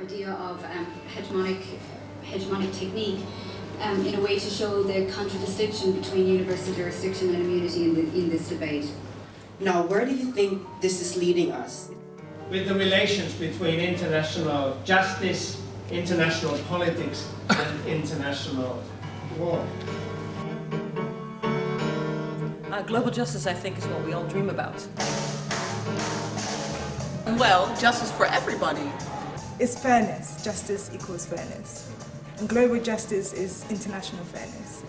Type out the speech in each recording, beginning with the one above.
Idea of hegemonic technique in a way to show the contradistinction between universal jurisdiction and immunity in this debate. Now, where do you think this is leading us? With the relations between international justice, international politics and international law. Global justice, I think, is what we all dream about. Well, justice for everybody. It's fairness. Justice equals fairness. And global justice is international fairness.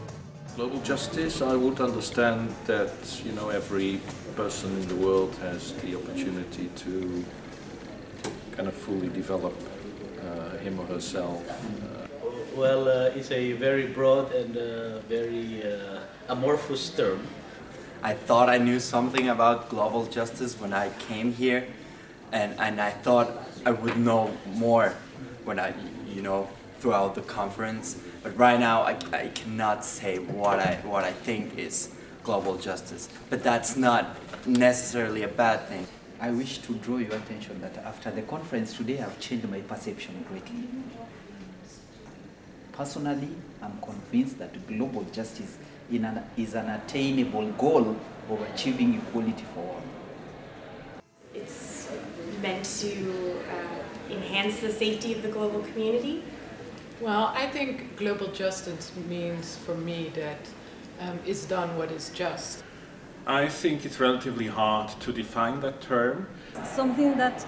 Global justice, I would understand that, every person in the world has the opportunity to kind of fully develop him or herself. Well, it's a very broad and very amorphous term. I thought I knew something about global justice when I came here, and I thought I would know more when I, throughout the conference. But right now, I cannot say what I think is global justice. But that's not necessarily a bad thing. I wish to draw your attention that after the conference today, I've changed my perception greatly. Personally, I'm convinced that global justice is an attainable goal of achieving equality for all. It's meant to enhance the safety of the global community. Well, I think global justice means for me that it's done what is just. I think it's relatively hard to define that term. Something that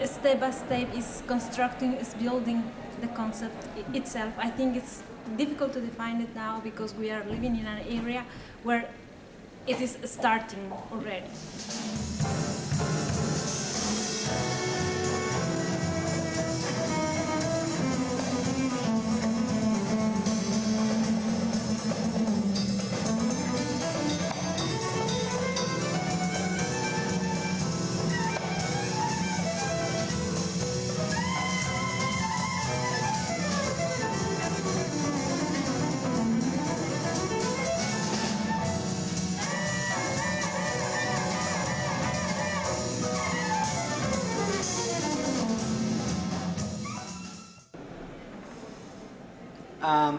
step by step is constructing, is building the concept itself. I think it's difficult to define it now because we are living in an area where it is starting already.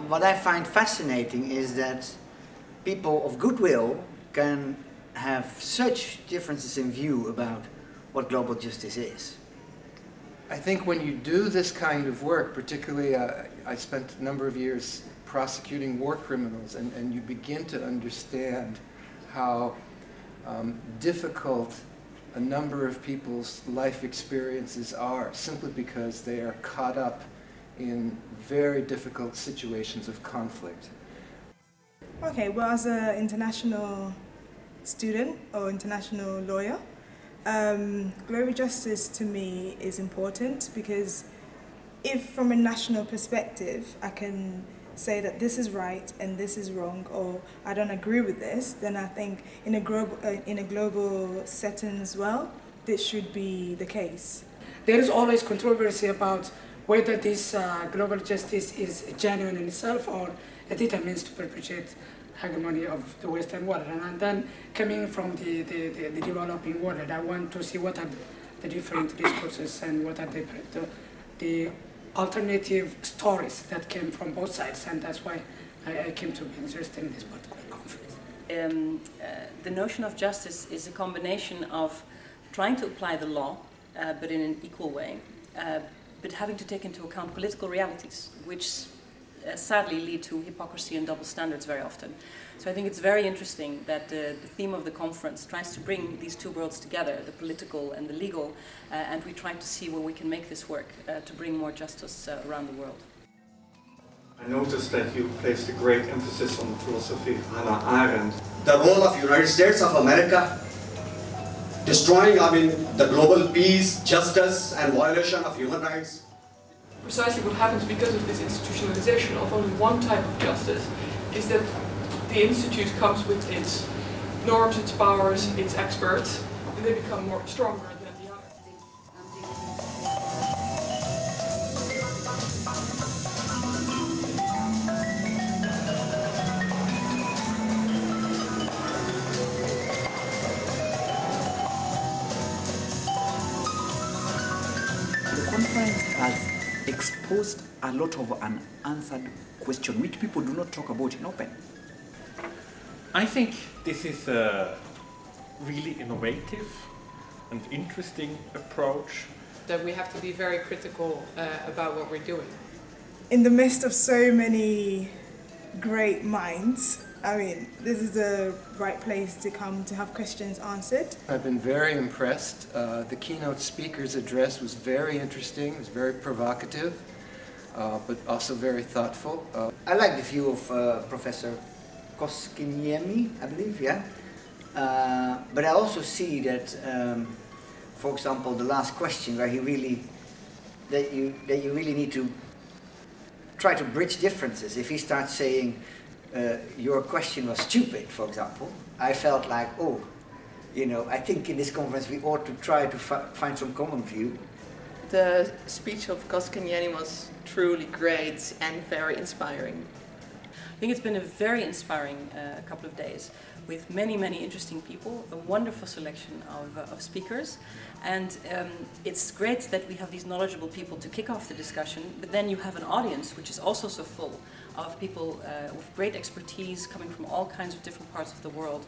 What I find fascinating is that people of goodwill can have such differences in view about what global justice is. I think when you do this kind of work, particularly I spent a number of years prosecuting war criminals, and you begin to understand how difficult a number of people's life experiences are simply because they are caught up in very difficult situations of conflict. Okay, well, as an international student or international lawyer, global justice to me is important because if from a national perspective I can say that this is right and this is wrong, or I don't agree with this, then I think in a global setting as well, this should be the case. There is always controversy about whether this global justice is genuine in itself or it means to perpetuate hegemony of the Western world. And then coming from the developing world, I want to see what are the different discourses and what are the alternative stories that came from both sides, and that's why I came to be interested in this particular conference. The notion of justice is a combination of trying to apply the law, but in an equal way, but having to take into account political realities, which sadly lead to hypocrisy and double standards very often. So I think it's very interesting that the theme of the conference tries to bring these two worlds together, the political and the legal, and we try to see where we can make this work to bring more justice around the world. I noticed that you placed a great emphasis on the philosophy of Hannah Arendt. The role of United States of America destroying, the global peace, justice, and violation of human rights. Precisely what happens because of this institutionalization of only one type of justice is that the institute comes with its norms, its powers, its experts, and they become more stronger than the others. conference has exposed a lot of unanswered questions which people do not talk about in open. I think this is a really innovative and interesting approach. That we have to be very critical about what we're doing. In the midst of so many great minds, I mean, this is the right place to come to have questions answered. I've been very impressed. The keynote speaker's address was very interesting, it was very provocative, but also very thoughtful. I like the view of Professor Koskiniemi, I believe, yeah. But I also see that, for example, the last question where he really, that you really need to try to bridge differences. If he starts saying, your question was stupid, for example, I felt like, oh, you know, I think in this conference we ought to try to find some common view. The speech of Koskiniemi was truly great and very inspiring. I think it's been a very inspiring couple of days with many, many interesting people, a wonderful selection of speakers, and it's great that we have these knowledgeable people to kick off the discussion, but then you have an audience which is also so full of people with great expertise coming from all kinds of different parts of the world.